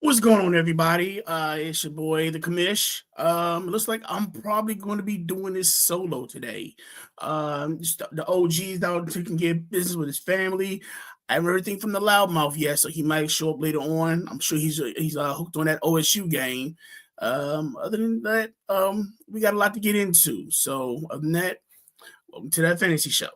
What's going on, everybody? It's your boy, the commish. Looks like I'm probably going to be doing this solo today. Just the OG's out to can get business with his family. I haven't heard anything from the loudmouth yet, so he might show up later on. I'm sure he's hooked on that OSU game. Other than that, we got a lot to get into. So, other than that, welcome to that fantasy show.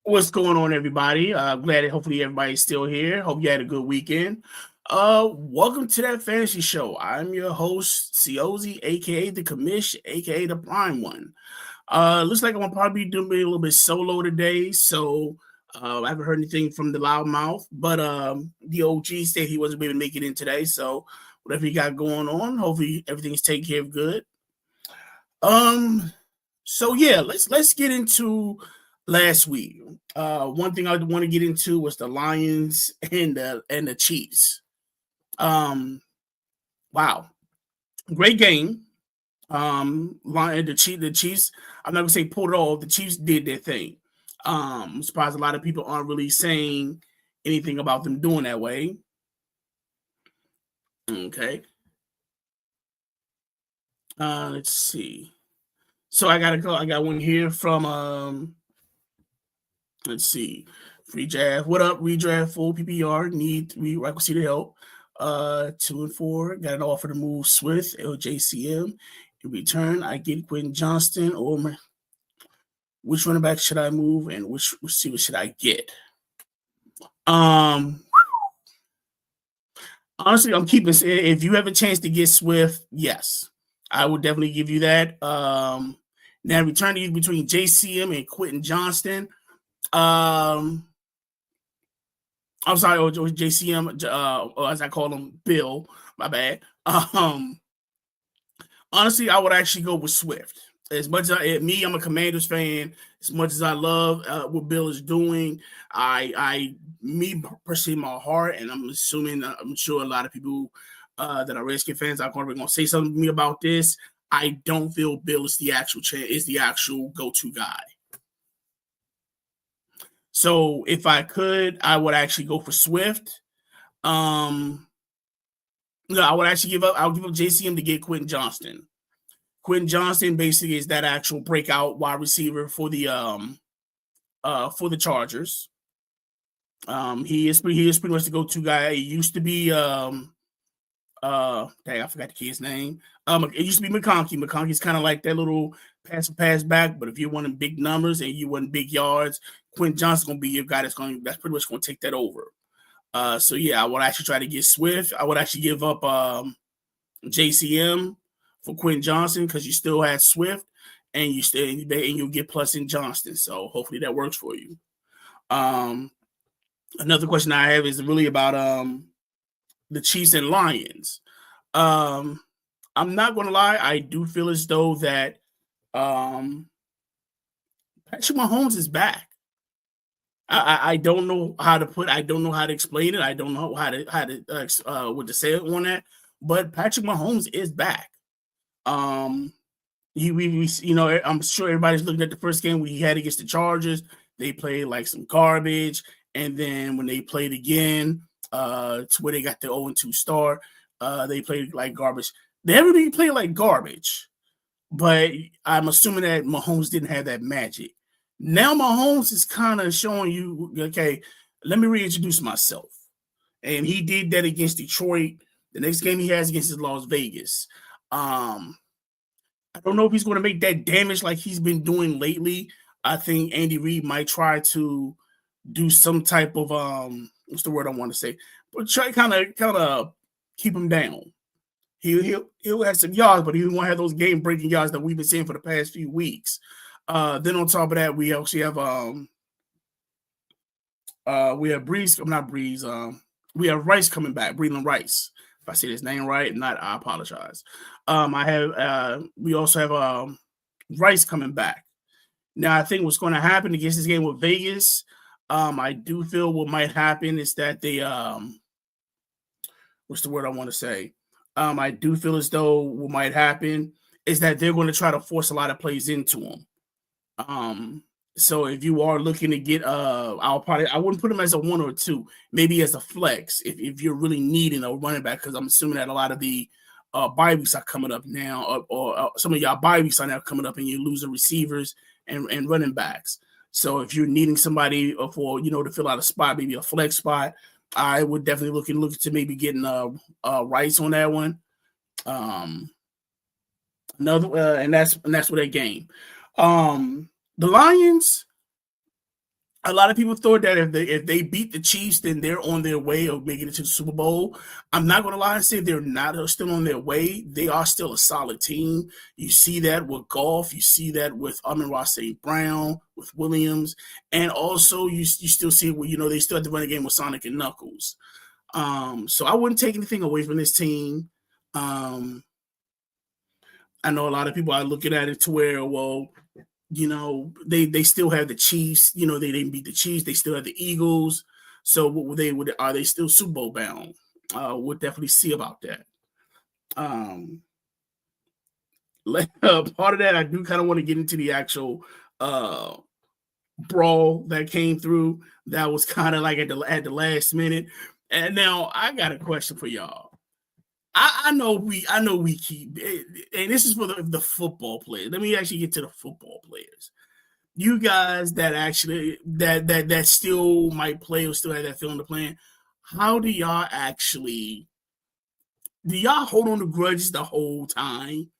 What's going on, everybody? Glad that hopefully everybody's still here. Hope you had a good weekend. Welcome to that fantasy show. I'm your host, Ciozy, aka the commish, aka the prime one. Looks like I'm gonna probably be doing a little bit solo today, so I haven't heard anything from the loudmouth, but the OG said he wasn't able to make it in today, so whatever he got going on, hopefully everything's taken care of good. So yeah, let's get into last week. One thing I want to get into was the Lions and the Chiefs. Wow, great game. The Chiefs. I'm not gonna say pulled it off. The Chiefs did their thing. I'm surprised a lot of people aren't really saying anything about them doing that way. Okay. Let's see. So I got one here from let's see. Free draft. What up? Redraft full PPR. I can see the help. 2 and 4. Got an offer to move Swift, LJCM. In return, I get Quentin Johnston or which running back should I move and which receiver should I get? Honestly, I'm keeping. If you have a chance to get Swift, yes, I would definitely give you that. Now returning between JCM and Quentin Johnston. I'm sorry, or JCM, as I call him, Bill. My bad. Honestly, I would actually go with Swift. As much as I'm a Commanders fan. As much as I love what Bill is doing, me personally, my heart, and I'm sure a lot of people that are Redskin fans are going to say something to me about this. I don't feel Bill is the actual go-to guy. So if I could, I would actually go for Swift. No, I would actually give up JCM to get Quentin Johnston. Quentin Johnston basically is that actual breakout wide receiver for the Chargers. He is pretty much the go-to guy. He used to be dang, I forgot the kid's name. It used to be McConkey. McConkey's kind of like that little pass back, but if you want big numbers and you want big yards, Quentin Johnston's gonna be your guy that's pretty much gonna take that over. So yeah, I would actually try to get Swift. I would actually give up JCM for Quentin Johnston because you still had Swift and you'll get plus in Johnston. So hopefully that works for you. Another question I have is really about the Chiefs and Lions. I'm not gonna lie, I do feel as though that Patrick Mahomes is back. I don't know how to explain it. I don't know how to what to say on that. But Patrick Mahomes is back. I'm sure everybody's looking at the first game we had against the Chargers. They played like some garbage, and then when they played again, to where they got the 0-2 start, they played like garbage. Everybody played like garbage, but I'm assuming that Mahomes didn't have that magic. Now Mahomes is kind of showing you, okay, let me reintroduce myself. And he did that against Detroit. The next game he has against is Las Vegas. I don't know if he's going to make that damage like he's been doing lately. I think Andy Reid might try to do some type of what's the word I want to say? But try kind of keep him down. He'll have some yards, but he won't have those game breaking yards that we've been seeing for the past few weeks. Then on top of that, we actually have we have Breeze, not Breeze. We have Rice coming back, Breland Rice. If I say his name right, not I apologize. We also have Rice coming back. Now, I think what's going to happen against this game with Vegas, I do feel what might happen is that they what's the word I want to say? I do feel as though what might happen is that they're going to try to force a lot of plays into him. So if you are looking to get, I wouldn't put him as a 1 or 2, maybe as a flex if you're really needing a running back, because I'm assuming that a lot of the bye weeks are coming up now, or some of y'all bye weeks are now coming up, and you're losing receivers and running backs. So if you're needing somebody for to fill out a spot, maybe a flex spot, I would definitely look to maybe getting Rice on that one. And that's for that game. The Lions, a lot of people thought that if they beat the Chiefs, then they're on their way of making it to the Super Bowl. I'm not going to lie and say they're not still on their way. They are still a solid team. You see that with Goff. You see that with Amon-Ra St. Brown, with Williams. And also you still see, they still have to run a game with Sonic and Knuckles. So I wouldn't take anything away from this team. I know a lot of people are looking at it to where, they still have the Chiefs. They didn't beat the Chiefs. They still have the Eagles. So are they still Super Bowl bound? We'll definitely see about that. Part of that, I do kind of want to get into the actual brawl that came through. That was kind of like at the last minute. And now I got a question for y'all. I know we keep, and this is for the football players. Let me actually get to the football players. You guys that actually that still might play or still have that feeling to playing. How do y'all hold on to grudges the whole time?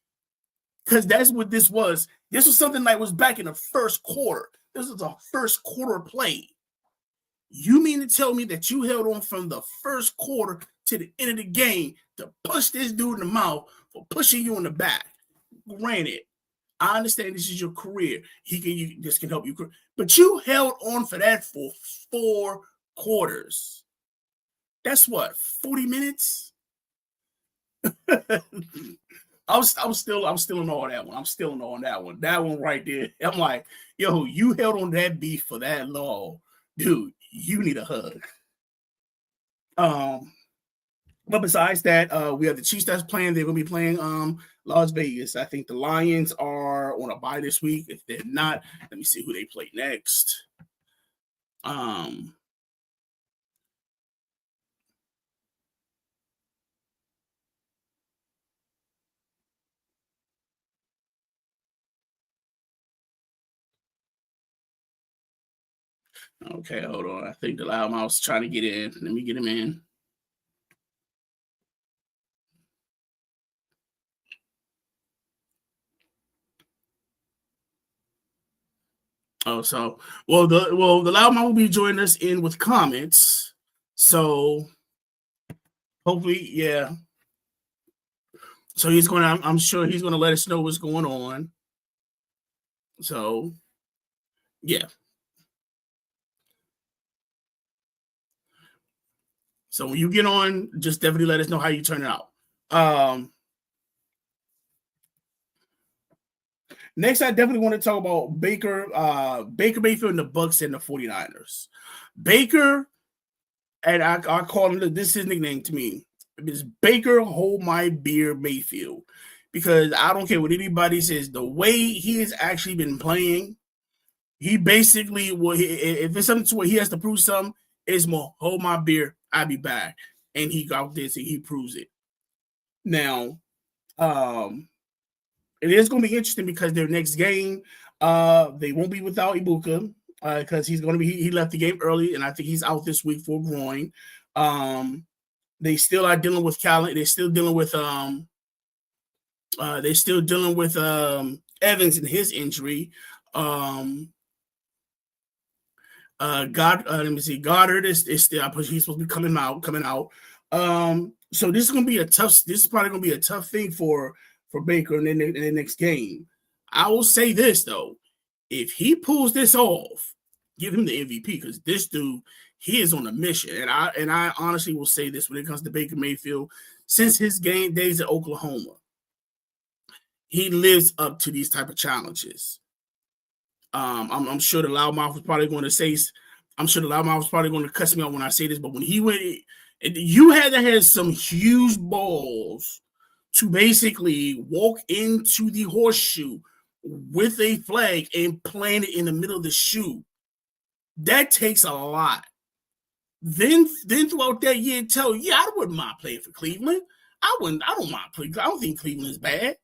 Because that's what this was. This was something that was back in the first quarter. This was a first quarter play. You mean to tell me that you held on from the first quarter to the end of the game to push this dude in the mouth for pushing you in the back? Granted, I understand this is your career. This can help you. But you held on for that for 4 quarters. That's what, 40 minutes? I'm still in all that one. I'm still in all that one. That one right there. I'm like, yo, you held on to that beef for that long. Dude, you need a hug. But besides that, we have the Chiefs that's playing. They're going to be playing Las Vegas. I think the Lions are on a bye this week. If they're not, let me see who they play next. Okay, hold on. I think the loud mouse trying to get in. Let me get him in. Oh, so the loud mouse will be joining us in with comments. So hopefully, yeah. So I'm sure he's gonna let us know what's going on. So yeah. So when you get on, just definitely let us know how you turn it out. Next, I definitely want to talk about Baker Mayfield and the Bucs and the 49ers. Baker, and I call him, this is his nickname to me. It's Baker Hold My Beer Mayfield. Because I don't care what anybody says, the way he has actually been playing, he basically, if it's something to where he has to prove something, it's more, hold my beer, I'll be back. And he got this and he proves it. Now, it is going to be interesting because their next game, they won't be without Ibuka because he left the game early, and I think he's out this week for groin. They still are dealing with Callan. They're still dealing with Evans and his injury. Let me see. Goddard is still, he's supposed to be coming out. So this is gonna be a tough. This is probably gonna be a tough thing for Baker in the next game. I will say this though, if he pulls this off, give him the MVP because this dude, he is on a mission. And I honestly will say this when it comes to Baker Mayfield, since his game days at Oklahoma, he lives up to these type of challenges. I'm sure the loudmouth was probably going to say, I'm sure the loudmouth was probably going to cuss me out when I say this, but when he went, you had to have some huge balls to basically walk into the horseshoe with a flag and plant it in the middle of the shoe. That takes a lot. Then throughout that year, I wouldn't mind playing for Cleveland. I don't mind playing. I don't think Cleveland is bad.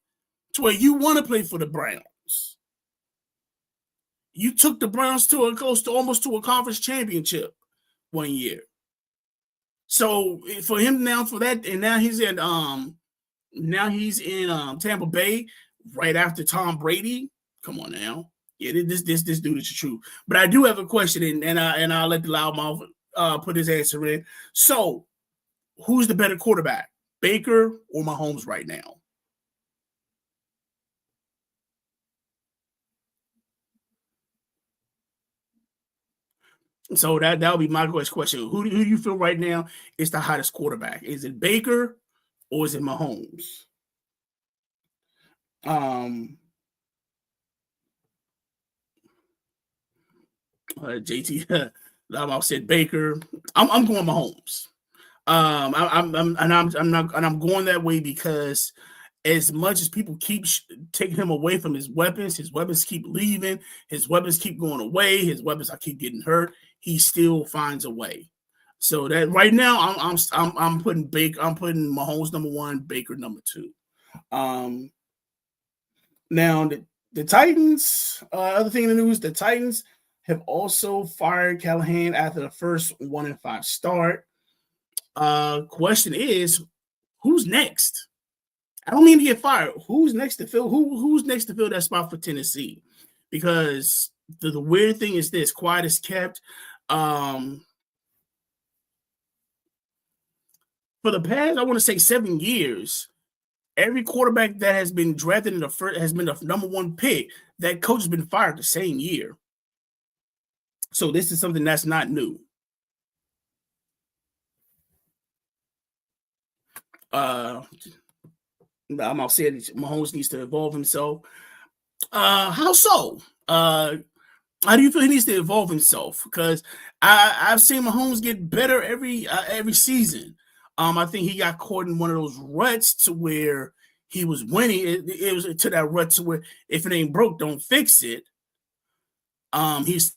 To where you want to play for the Browns. You took the Browns to almost to a conference championship one year. So for him now for that, and now he's in Tampa Bay right after Tom Brady. Come on now. Yeah, this dude is true. But I do have a question, and I'll let the loudmouth put his answer in. So, who's the better quarterback, Baker or Mahomes right now? So that'll be my question. Who do you feel right now is the hottest quarterback? Is it Baker or is it Mahomes? JT Loudmouth said Baker. I'm going Mahomes. I'm going that way because as much as people keep taking him away from his weapons keep leaving, his weapons keep going away, his weapons I keep getting hurt. He still finds a way. So that right now, I'm putting Mahomes number one, Baker number two. Now the Titans. Other thing in the news: the Titans have also fired Callahan after the first 1-5 start. Question is, who's next? I don't mean to get fired. Who's next to fill? Who's next to fill that spot for Tennessee? Because the weird thing is this: quiet is kept. For the past, I want to say 7 years, every quarterback that has been drafted in the first has been the number one pick. That coach has been fired the same year. So this is something that's not new. I'm gonna say Mahomes needs to evolve himself. How so? How do you feel he needs to evolve himself? Because I've seen Mahomes get better every season. I think he got caught in one of those ruts to where he was winning. It was to that rut to where if it ain't broke, don't fix it. He's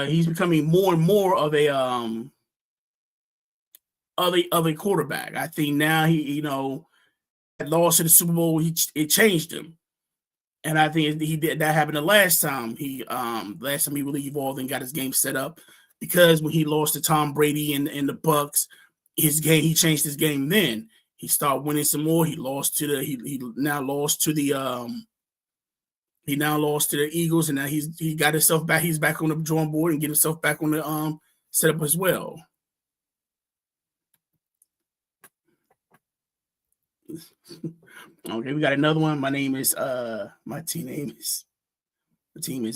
he's becoming more and more of a quarterback. I think now he lost in the Super Bowl, it changed him. And I think he did that happened the last time he really evolved and got his game set up, because when he lost to Tom Brady and the Bucks, he changed his game. Then he started winning some more. He now lost to the Eagles, and now he got himself back. He's back on the drawing board and get himself back on the setup as well. Okay, we got another one. My team is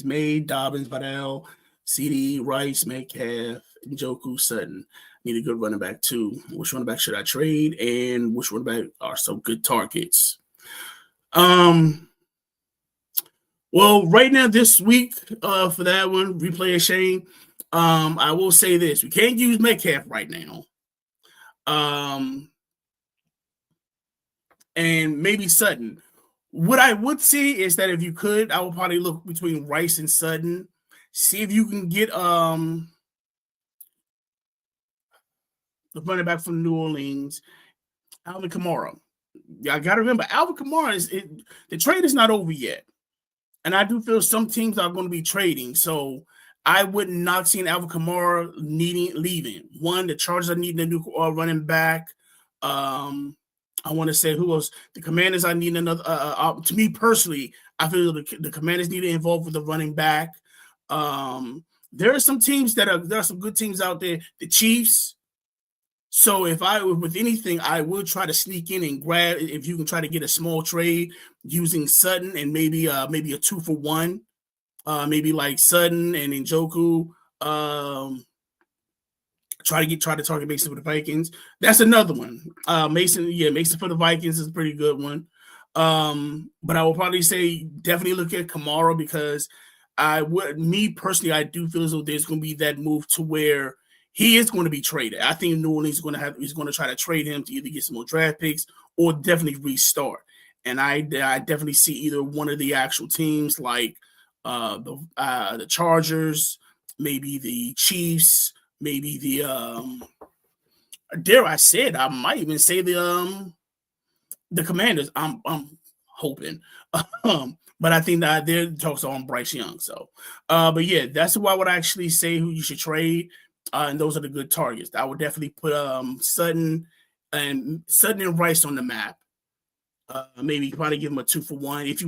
May, Dobbins, Vidal, CD, Rice, Metcalf, Njoku, Sutton. Need a good running back too. Which running back should I trade? And which running back are some good targets? Well, right now this week, for that one, replay of Shane. I will say this: we can't use Metcalf right now. And maybe Sutton. What I would say is that if you could, I would probably look between Rice and Sutton. See if you can get the running back from New Orleans, Alvin Kamara. I got to remember, Alvin Kamara the trade is not over yet. And I do feel some teams are going to be trading. So I would not see Alvin Kamara leaving. One, the Chargers are needing a new running back. I want to say who else? The Commanders. I need another. To me personally, I feel the Commanders need to involve with the running back. There are some teams there are some good teams out there. The Chiefs. So if I with anything, I will try to sneak in and grab if you can try to get a small trade using Sutton and maybe a 2-for-1, maybe like Sutton and Njoku. Try to target Mason for the Vikings. That's another one. Mason for the Vikings is a pretty good one. But I will probably say definitely look at Kamara because I do feel as though there's going to be that move to where he is going to be traded. I think New Orleans is going to try to trade him to either get some more draft picks or definitely restart. And I definitely see either one of the actual teams like the Chargers, maybe the Chiefs, maybe the I might even say the Commanders. I'm hoping. But I think that their talks are on Bryce Young. So but yeah, that's who I would actually say who you should trade. And those are the good targets. I would definitely put Sutton and Rice on the map. Maybe probably give them a 2-for-1 if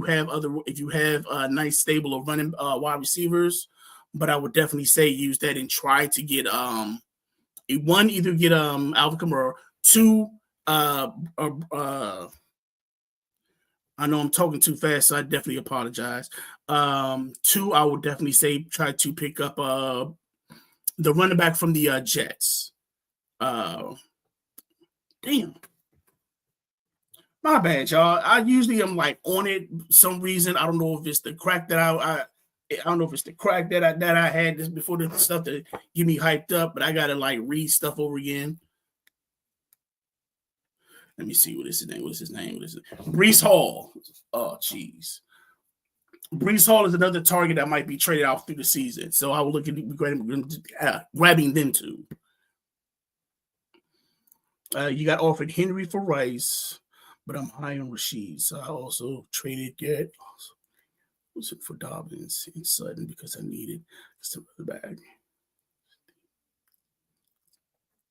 you have a nice stable of running wide receivers. But I would definitely say use that and try to get either get Alvin Kamara, two I know I'm talking too fast, so I definitely apologize. Two, I would definitely say try to pick up the running back from the Jets. Damn. My bad, y'all. I usually am like on it some reason. I don't know if it's the crack that I don't know if it's the crack that I had this before the stuff to get me hyped up, but I gotta like read stuff over again. Let me see what is his name. What's his name? Breece Hall. Oh, jeez. Breece Hall is another target that might be traded out through the season. So I will look at grabbing them too. You got offered Henry for Rice, but I'm high on Rashid. So I also traded for Dobbins and Sutton because I needed some of the bag.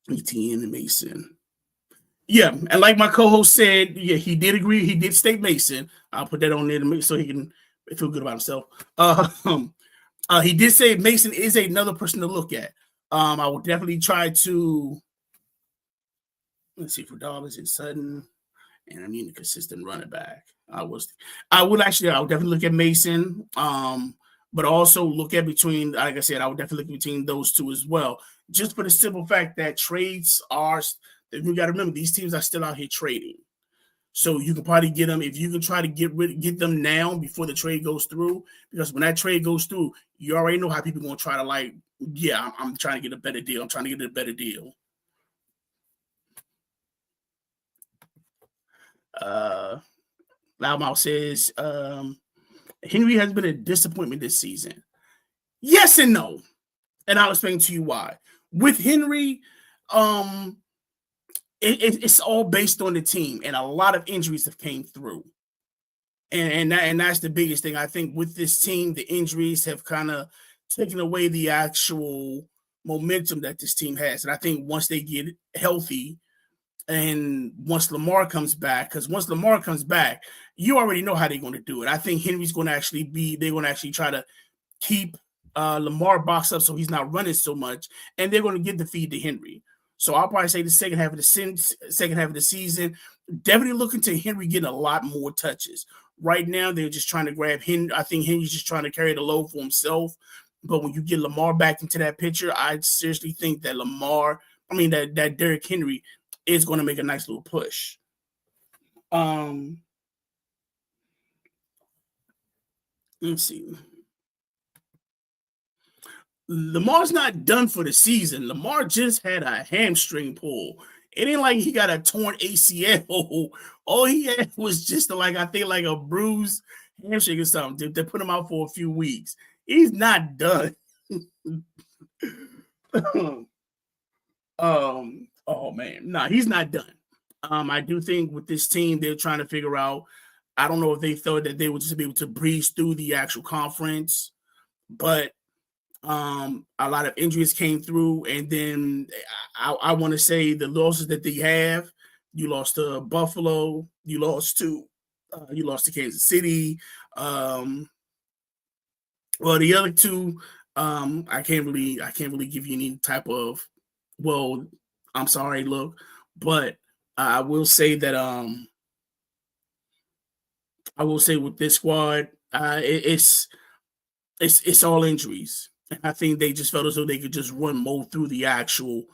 ETN and Mason. Yeah, and like my co-host said, yeah, he did agree. He did state Mason. I'll put that on there so he can feel good about himself. He did say Mason is another person to look at. I will definitely try to let's see for Dobbins and Sutton, and I need a consistent running back. I would definitely look at Mason, but also look at between. Like I said, I would definitely look between those two as well, just for the simple fact that trades are. You got to remember these teams are still out here trading, so you can probably get them if you can try to get them now before the trade goes through. Because when that trade goes through, you already know how people are going to try to like. Yeah, I'm trying to get a better deal. I'm trying to get a better deal. Loudmouth says Henry has been a disappointment this season. Yes and no, and I'll explain to you why. With Henry, it's all based on the team, and a lot of injuries have came through, and that's the biggest thing. I think with this team, the injuries have kind of taken away the actual momentum that this team has, and I think once they get healthy, and once Lamar comes back, because once Lamar comes back, you already know how they're going to do it. I think Henry's going to they're going to actually try to keep Lamar boxed up so he's not running so much, and they're going to give the feed to Henry. So I'll probably say the second half of the season, definitely looking to Henry getting a lot more touches. Right now, they're just trying to grab Henry. I think Henry's just trying to carry the load for himself. But when you get Lamar back into that picture, I seriously think that that Derrick Henry is going to make a nice little push. Let's see. Lamar's not done for the season. Lamar just had a hamstring pull. It ain't like he got a torn ACL. All he had was just I think a bruised hamstring or something. They put him out for a few weeks. He's not done. Oh man, no, he's not done. I do think with this team, they're trying to figure out. I don't know if they thought that they would just be able to breeze through the actual conference, but a lot of injuries came through, and then I want to say the losses that they have, You lost to Buffalo. You lost to Kansas City. Well, the other two, I can't really give you any type of, well, I'm sorry, look, but I will say that I will say with this squad, it's all injuries. And I think they just felt as though they could just mow through the actual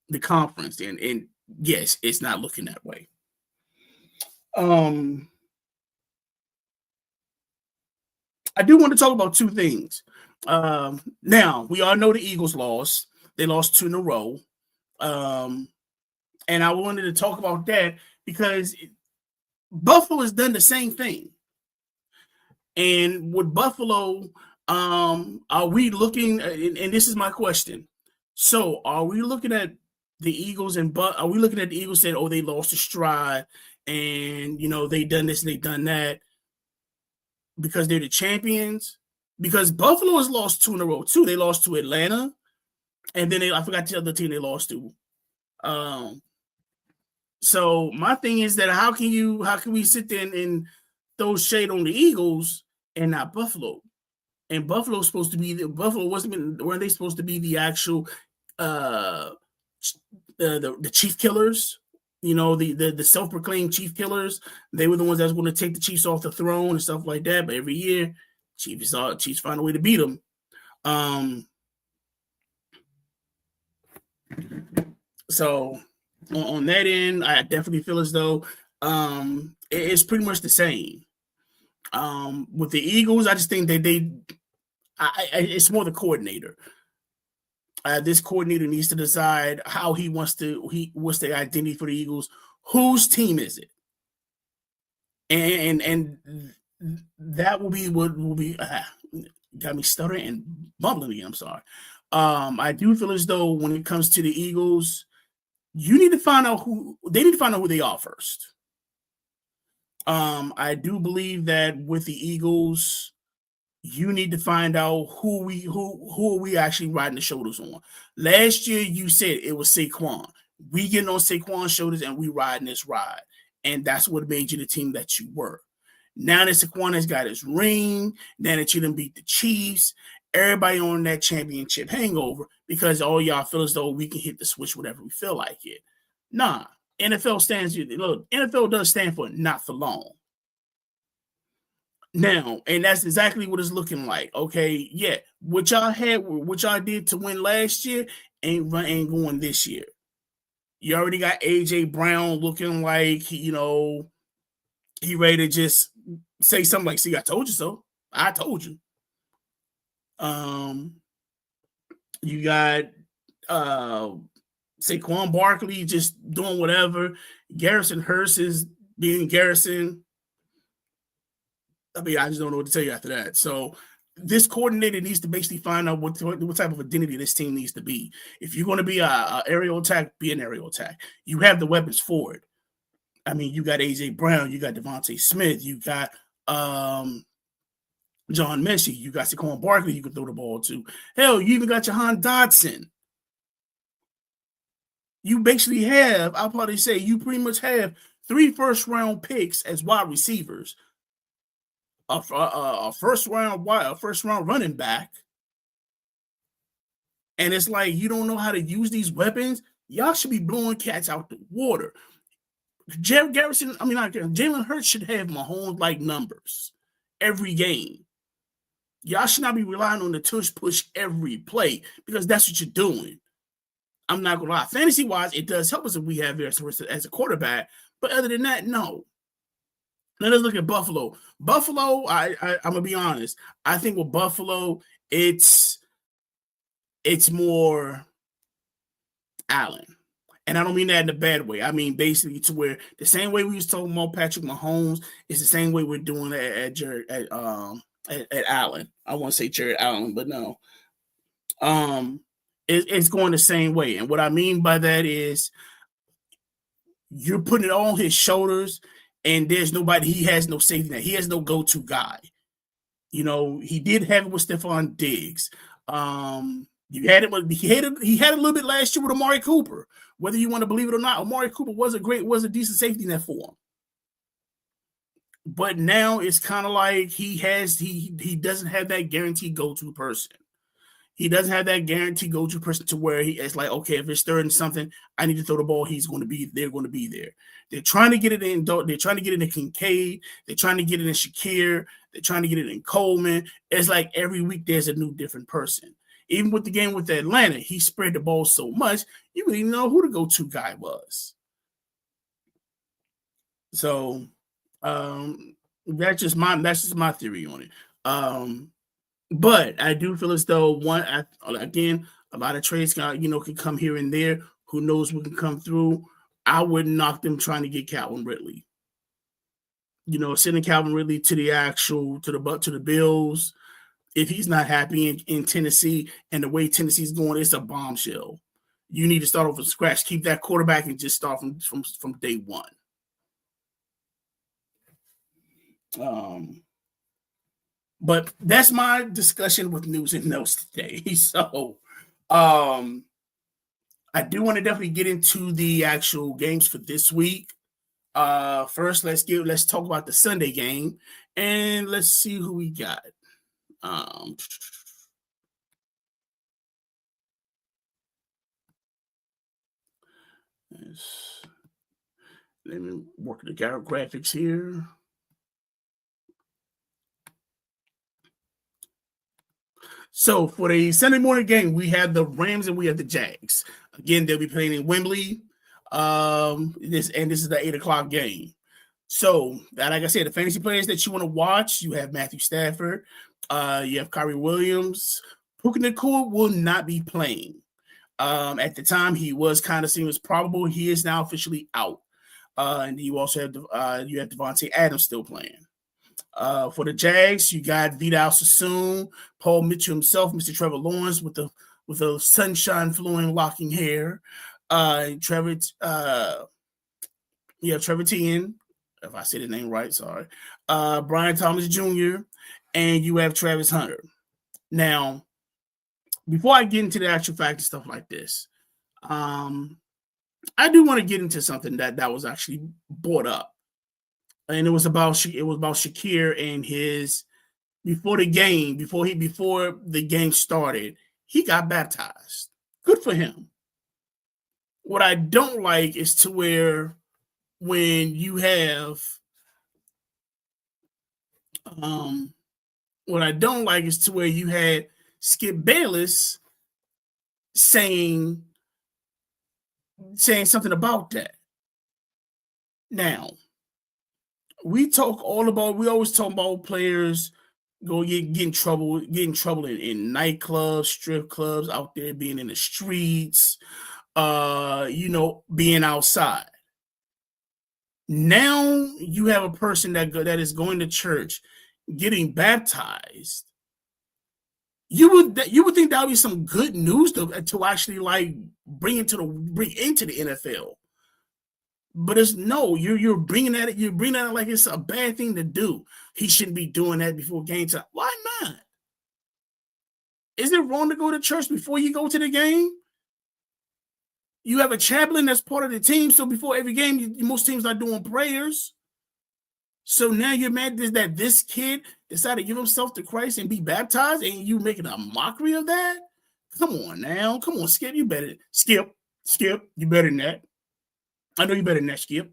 the conference, and yes, it's not looking that way. I do want to talk about two things. Now, we all know the Eagles lost. They lost 2 in a row. And I wanted to talk about that because Buffalo has done the same thing. And with Buffalo, are we looking, and this is my question. So are we looking at the Eagles are we looking at the Eagles saying, oh, they lost a stride and, they done this and they done that because they're the champions? Because Buffalo has lost 2 in a row too. They lost to Atlanta, and then I forgot the other team they lost to. So my thing is that how can we sit there and throw shade on the Eagles and not Buffalo? And Buffalo's supposed to be weren't they supposed to be the actual the chief killers? The self-proclaimed chief killers. They were the ones that was going to take the Chiefs off the throne and stuff like that. But every year, Chiefs find a way to beat them. So on that end, I definitely feel as though it's pretty much the same. With the Eagles, I just think that it's more the coordinator. This coordinator needs to decide how what's the identity for the Eagles. Whose team is it? And that will be what will be. Got me stuttering and bumbling again. I'm sorry. I do feel as though when it comes to the Eagles, they need to find out who they are first. I do believe that with the Eagles, you need to find out who are we actually riding the shoulders on. Last year, you said it was Saquon. We getting on Saquon's shoulders and we riding this ride. And that's what made you the team that you were. Now that Saquon has got his ring, now that you done beat the Chiefs, everybody on that championship hangover because all y'all feel as though we can hit the switch whenever we feel like it. Nah, NFL does stand for not for long. Now, and that's exactly what it's looking like. Okay, yeah, what y'all did to win last year ain't going this year. You already got AJ Brown looking like he ready to just say something like, "See, I told you so. I told you." You got Saquon Barkley just doing whatever. Garrison Hurst is being Garrison. I mean, I just don't know what to tell you after that. So this coordinator needs to basically find out what type of identity this team needs to be. If you're going to be a aerial attack, be an aerial attack. You have the weapons for it. I mean, you got AJ Brown, you got Devontae Smith, you got John Messi, you got Saquon Barkley you can throw the ball to. Hell, you even got Jahan Dotson. You basically have, I'll probably say, you pretty much have 3 first-round picks as wide receivers. A first round running back, and it's like you don't know how to use these weapons. Y'all should be blowing cats out the water. Jalen Hurts should have Mahomes-like numbers every game. Y'all should not be relying on the tush push every play because that's what you're doing. I'm not gonna lie. Fantasy-wise, it does help us if we have as a quarterback, but other than that, no. Now let's look at Buffalo. Buffalo, I'm gonna be honest. I think with Buffalo, it's more Allen, and I don't mean that in a bad way. I mean basically to where the same way we was talking about Patrick Mahomes is the same way we're doing at Allen. I want to say Jared Allen, but no. It's going the same way, and what I mean by that is you're putting it on his shoulders. And there's nobody, he has no safety net. He has no go-to guy. He did have it with Stephon Diggs. You had it, but he had a little bit last year with Amari Cooper. Whether you want to believe it or not, Amari Cooper was a decent safety net for him. But now it's kind of like he doesn't have that guaranteed go-to person. He doesn't have that guaranteed go-to person to where it's like, okay, if it's third and something, I need to throw the ball. They're going to be there. They're trying to get it in. They're trying to get it in Kincaid. They're trying to get it in Shakir. They're trying to get it in Coleman. It's like every week there's a new different person. Even with the game with Atlanta, he spread the ball so much, you didn't know who the go-to guy was. So that's just my theory on it. But I do feel as though again, a lot of trades can come here and there. Who knows what can come through? I wouldn't knock them trying to get Calvin Ridley. Sending Calvin Ridley to the Bills. If he's not happy in Tennessee and the way Tennessee's going, it's a bombshell. You need to start off from scratch. Keep that quarterback and just start from day one. But that's my discussion with news and notes today. So, I do want to definitely get into the actual games for this week. First, let's talk about the Sunday game, and let's see who we got. Let me work the graphics here. So for the Sunday morning game, we have the Rams and we have the Jags. Again, they'll be playing in Wembley. This is the 8:00 game. So, like I said, the fantasy players that you want to watch, you have Matthew Stafford, you have Kyrie Williams. Puka Nacua will not be playing. At the time, he was kind of seen as probable. He is now officially out. And you also have Devontae Adams still playing. For the Jags, you got Vidal Sassoon, Paul Mitchell himself, Mr. Trevor Lawrence with the sunshine flowing locking hair. Trevor Etienne, if I say the name right, sorry. Brian Thomas Jr., and you have Travis Hunter. Now, before I get into the actual fact and stuff like this, I do want to get into something that was actually brought up. And it was about Shakir and his before the game started, he got baptized. Good for him. What I don't like is to where when you have what I don't like is to where you had Skip Bayless saying something about that. Now, we always talk about players get in trouble in nightclubs, strip clubs, out there being in the streets, being outside. Now you have a person that is going to church, getting baptized. You would think that would be some good news to actually like bring into the NFL. But it's no, you're bringing at it like it's a bad thing to do. He shouldn't be doing that before game time. Why not? Is it wrong to go to church before you go to the game? You have a chaplain that's part of the team, so before every game, most teams are doing prayers. So now you're mad that this kid decided to give himself to Christ and be baptized, and you making a mockery of that? Come on now. Come on, Skip. You better Skip. You better than that. I know you better than that, Skip.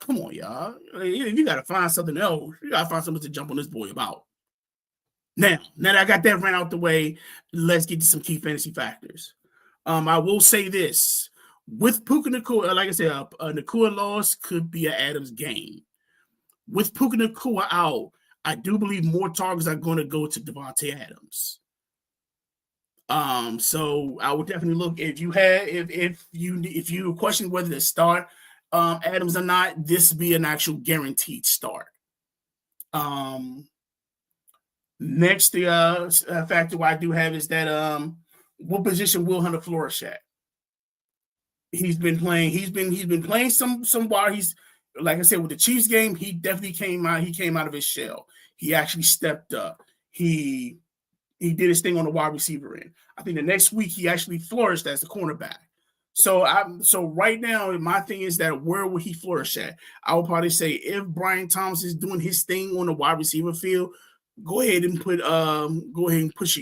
Come on, y'all. You got to find something else. You got to find something to jump on this boy about. Now that I got that rant out the way, let's get to some key fantasy factors. I will say this. With Puka Nacua, like I said, Nacua loss could be an Adams game. With Puka Nacua out, I do believe more targets are going to go to Devontae Adams. So I would definitely look if you question whether to start Adams or not, this would be an actual guaranteed start. Next, the factor I do have is that what position will Hunter flourish at? He's been playing some while he's, like I said, with the Chiefs game, he definitely came out of his shell. He actually stepped up. He He did his thing on the wide receiver end. I think the next week he actually flourished as the cornerback. So right now my thing is that where will he flourish at? I would probably say if Brian Thomas is doing his thing on the wide receiver field, go ahead and push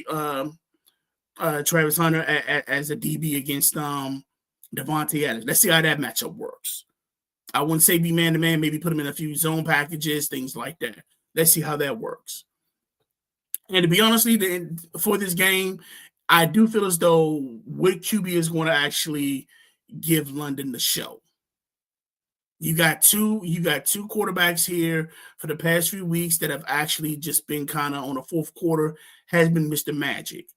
Travis Hunter as a DB against Devontae Adams. Let's see how that matchup works. I wouldn't say be man to man, maybe put him in a few zone packages, things like that. Let's see how that works. And to be honest, for this game, I do feel as though what QB is going to actually give London the show. You got two quarterbacks here for the past few weeks that have actually just been kind of on the fourth quarter has been Mr. Magic.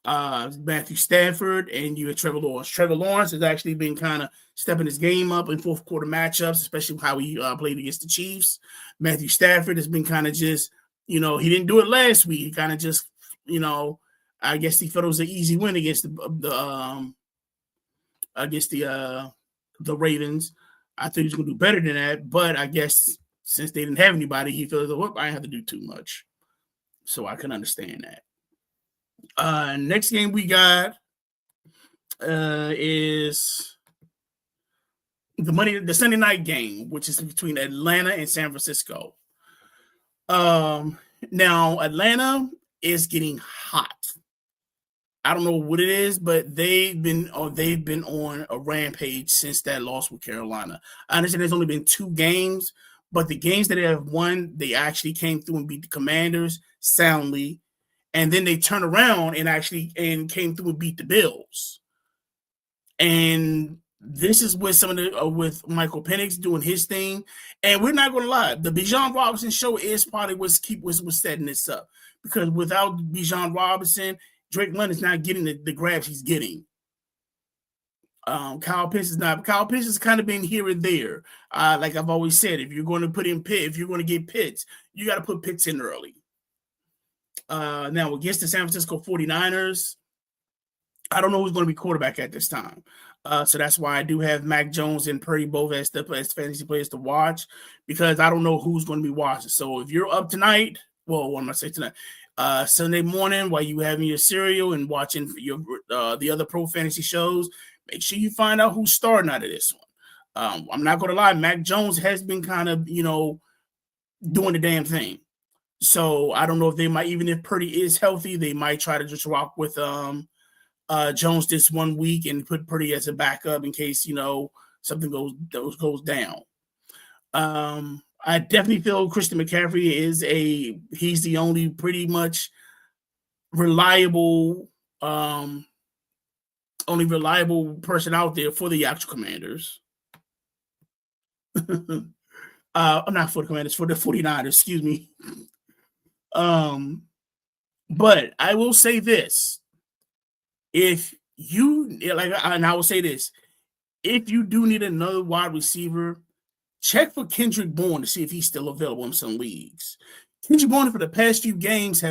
Matthew Stafford and you have Trevor Lawrence. Trevor Lawrence has actually been kind of stepping his game up in fourth quarter matchups, especially how he played against the Chiefs. Matthew Stafford has been kind of just, he didn't do it last week. He kind of just, I guess he felt it was an easy win against the Ravens. I thought he was going to do better than that, but I guess since they didn't have anybody, he felt like, I didn't have to do too much. So I can understand that. Next game we got is the Sunday night game, which is between Atlanta and San Francisco. Now Atlanta is getting hot. I don't know what it is, but they've been on a rampage since that loss with Carolina. I understand there's only been 2 games, but the games that they have won, they actually came through and beat the Commanders soundly. And then they turned around and came through and beat the Bills. And this is with with Michael Penix doing his thing. And we're not going to lie, the Bijan Robinson show is probably was setting this up, because without Bijan Robinson, Drake London's not getting the grabs he's getting. Kyle Pitts is not. Kyle Pitts has kind of been here and there. Like I've always said, if you're going to put in if you're going to get Pitts, you got to put Pitts in early. Now against the San Francisco 49ers, I don't know who's going to be quarterback at this time. So that's why I do have Mac Jones and Purdy both as fantasy players to watch, because I don't know who's going to be watching. So if you're up tonight, what am I saying tonight? Sunday morning while you having your cereal and watching your the other pro fantasy shows, make sure you find out who's starting out of this one. I'm not going to lie, Mac Jones has been kind of, doing the damn thing. So I don't know if they might, even if Purdy is healthy, they might try to just rock with Jones this 1 week and put Purdy as a backup in case, something goes down. I definitely feel Christian McCaffrey he's the only pretty much reliable person out there for the actual Commanders. I'm not for the Commanders, for the 49ers, excuse me. But I will say this. If you I will say this, if you do need another wide receiver, check for Kendrick Bourne to see if he's still available in some leagues. Kendrick Bourne for the past few games he's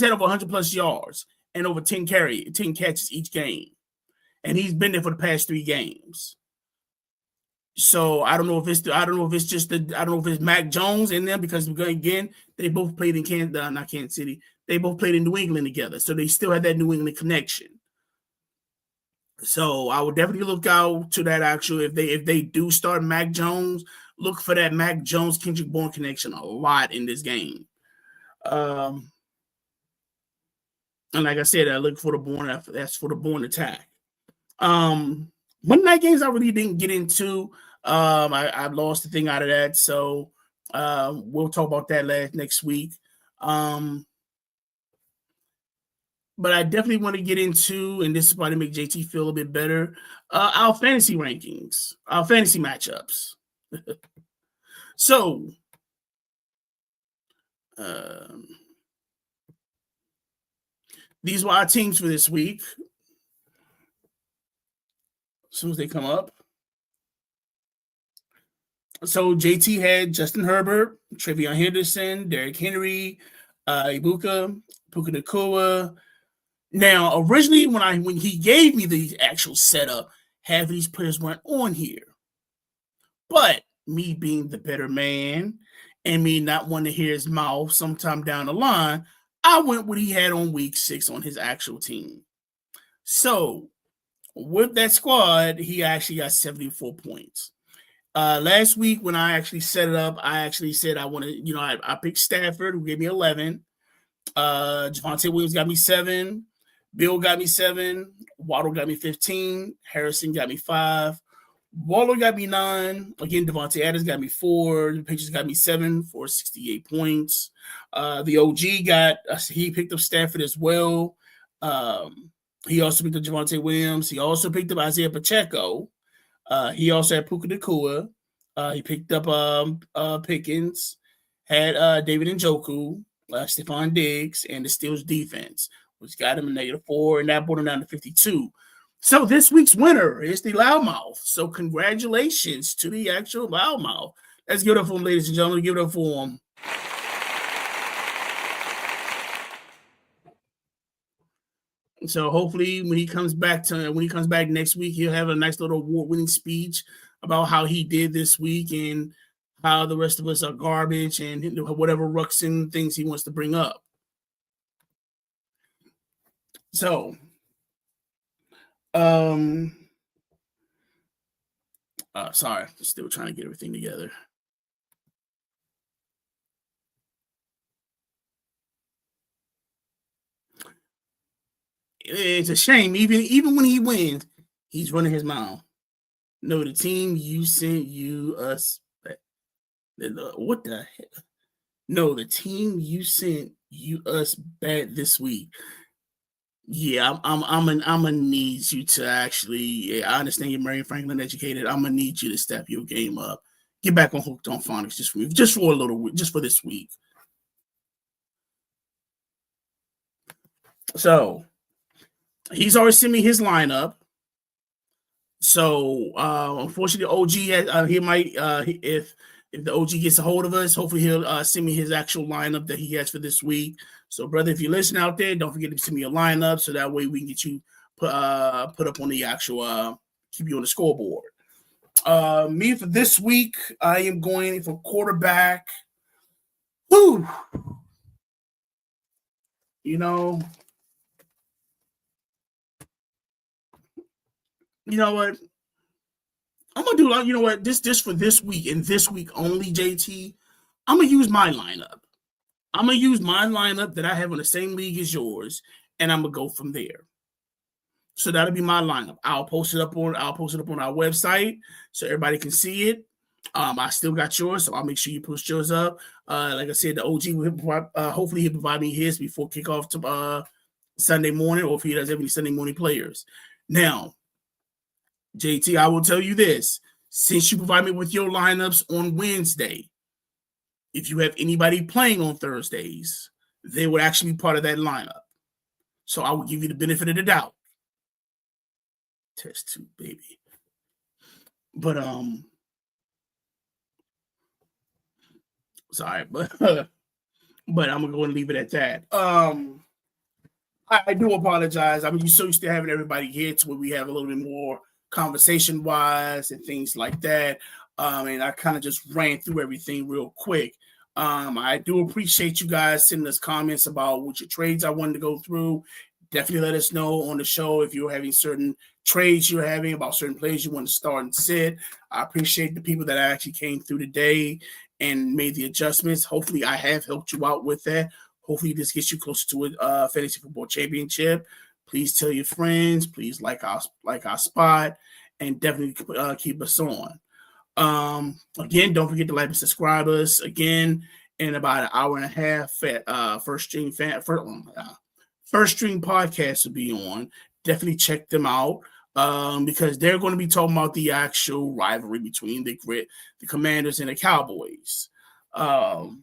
had over 100 plus yards and over 10 catches each game. And he's been there for the past 3 games. So I don't know if it's Mac Jones in there, because again, they both played in Kansas City. They both played in New England together. So they still had that New England connection. So I would definitely look out to that actual, if they do start Mac Jones, look for that Mac Jones Kendrick Bourne connection a lot in this game. And like I said, I look for the Bourne. That's for the Bourne attack. Monday night games I really didn't get into. I lost the thing out of that. So we'll talk about that next week. But I definitely want to get into, and this is probably make JT feel a bit better, our fantasy rankings, our fantasy matchups. So, these were our teams for this week. As soon as they come up. So, JT had Justin Herbert, Trevion Henderson, Derrick Henry, Puka Nacua. Now, originally, when he gave me the actual setup, half of these players weren't on here. But me being the better man and me not wanting to hear his mouth sometime down the line, I went what he had on week 6 on his actual team. So with that squad, he actually got 74 points. Last week when I actually set it up, I actually said I want to, I picked Stafford, who gave me 11. Javonte Williams got me 7. Bill got me 7. Waddle got me 15. Harrison got me 5. Waller got me 9. Again, Devontae Adams got me 4. The Patriots got me 7 for 68 points. The OG he picked up Stafford as well. He also picked up Javonte Williams. He also picked up Isaiah Pacheco. He also had Puka Nacua. He picked up Pickens. Had David Njoku, Stephon Diggs, and the Steelers defense, which got him a -4, and that brought him down to 52. So this week's winner is the Loudmouth. So congratulations to the actual Loudmouth. Let's give it up for him, ladies and gentlemen. Give it up for him. So hopefully when he comes back next week, he'll have a nice little award-winning speech about how he did this week and how the rest of us are garbage and whatever Ruxin things he wants to bring up. So, sorry, still trying to get everything together. It's a shame. Even when he wins, he's running his mouth. No, the team you sent us. What the heck? No, the team you sent us bad this week. Yeah, I'm gonna need you to actually. Yeah, I understand you're Marion Franklin educated. I'm gonna need you to step your game up. Get back on Hooked on Phonics just for this week. So he's already sent me his lineup. So unfortunately, OG he might if the OG gets a hold of us, hopefully he'll send me his actual lineup that he has for this week. So, brother, if you listen out there, don't forget to send me a lineup so that way we can get you put up on the actual keep you on the scoreboard. Me for this week, I am going for quarterback. Woo! You know what? I'm gonna do. You know what? This for this week and this week only, JT. I'm gonna use my lineup. I'm gonna use my lineup that I have in the same league as yours, and I'm gonna go from there. So that'll be my lineup. I'll post it up on our website so everybody can see it. I still got yours, so I'll make sure you post yours up. Like I said, the OG will hopefully he'll provide me his before kickoff to Sunday morning, or if he does have any Sunday morning players. Now, JT, I will tell you this: since you provide me with your lineups on Wednesday, if you have anybody playing on Thursdays, they would actually be part of that lineup. So I will give you the benefit of the doubt. Test 2, baby. But sorry, but I'm gonna go and leave it at that. I do apologize. I mean, you're so used to having everybody here to where we have a little bit more conversation wise and things like that. And I kind of just ran through everything real quick. I do appreciate you guys sending us comments about what your trades I wanted to go through. Definitely let us know on the show if you're having certain trades you're having about certain players you want to start and sit. I appreciate the people that actually came through today and made the adjustments. Hopefully I have helped you out with that. Hopefully this gets you closer to a fantasy football championship. Please tell your friends. Please like our spot, and definitely keep us on. Again, don't forget to like and subscribe us. Again, in about an hour and a half, First String Podcast will be on. Definitely check them out because they're going to be talking about the actual rivalry between the Commanders and the Cowboys. And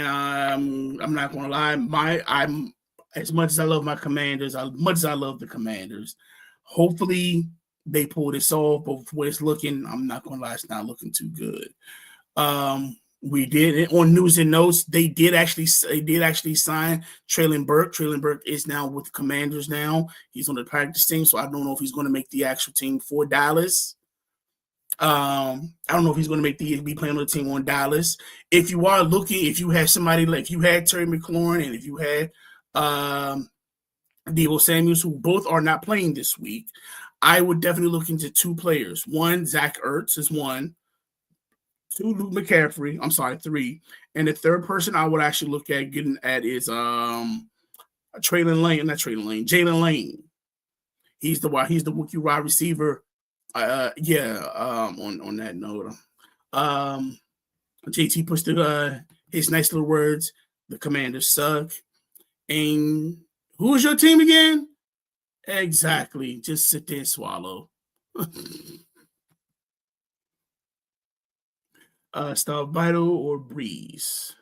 I'm not going to lie, I'm as much as I love my Commanders, as much as I love the Commanders. Hopefully they pull this off, but for what it's looking, I'm not going to lie, it's not looking too good. We did on News and Notes. They did actually sign Traylon Burke. Traylon Burke is now with the Commanders now. He's on the practice team, so I don't know if he's going to make the actual team for Dallas. I don't know if he's going to be playing on the team on Dallas. If you are looking, if you have somebody like, if you had Terry McLaurin and if you had Deebo Samuels, who both are not playing this week, I would definitely look into two players. One, Zach Ertz is one. Two, Luke McCaffrey. I'm sorry, three. And the third person I would actually look at getting at is Jalen Lane. He's the rookie wide receiver. On that note, JT puts his nice little words. The Commanders suck. And who is your team again? Exactly. Just sit there and swallow. Start Vital or Breeze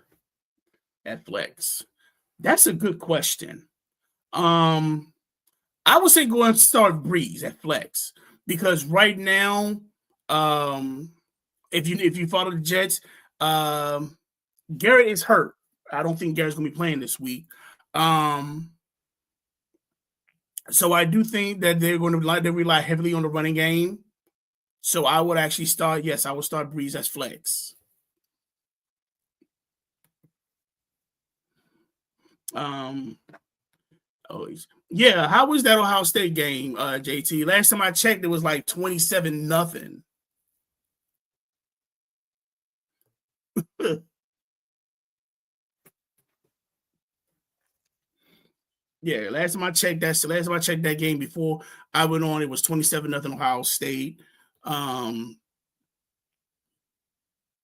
at flex? That's a good question. I would say go and start Breeze at flex because right now, if you follow the Jets, Garrett is hurt. I don't think Garrett's gonna be playing this week. So I do think that they're going to rely heavily on the running game. So I would actually start. Yes, I would start Breeze as flex. Yeah. How was that Ohio State game, JT? Last time I checked, it was like 27-0. Yeah, last time I checked that game before I went on, it was 27-0 Ohio State. And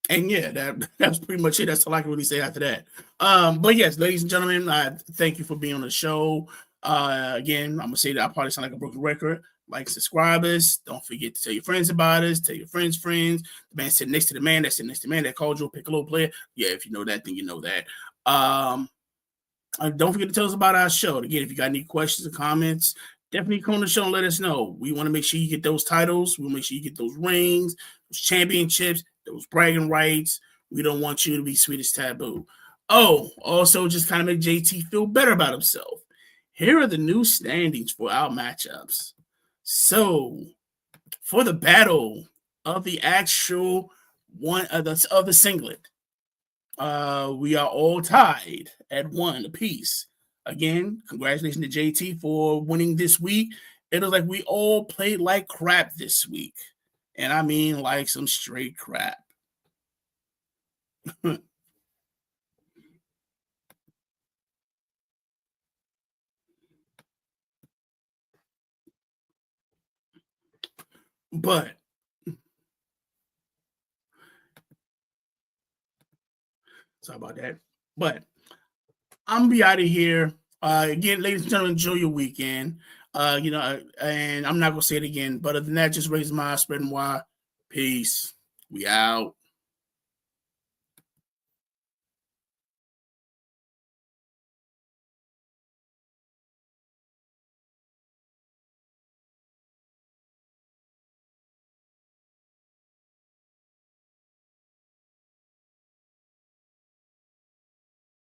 yeah, that's pretty much it. That's all I can really say after that. But yes, ladies and gentlemen, I thank you for being on the show. Again, I'm gonna say that I probably sound like a broken record. Like, subscribe us. Don't forget to tell your friends about us. Tell your friends. The man sitting next to the man that called you a Piccolo player. Yeah, if you know that, then you know that. Don't forget to tell us about our show. Again, if you got any questions or comments, definitely come on the show and let us know. We want to make sure you get those titles. We want to make sure you get those rings, those championships, those bragging rights. We don't want you to be sweet as taboo. Oh, also just kind of make JT feel better about himself. Here are the new standings for our matchups. So, for the battle of the actual one of the singlet, we are all tied at 1 apiece. Again, congratulations to JT for winning this week. It was like we all played like crap this week. And I mean like some straight crap. But sorry about that. But I'm gonna be out of here. Again, ladies and gentlemen, enjoy your weekend. And I'm not gonna say it again, but other than that, just raise my spread and wide. Peace. We out.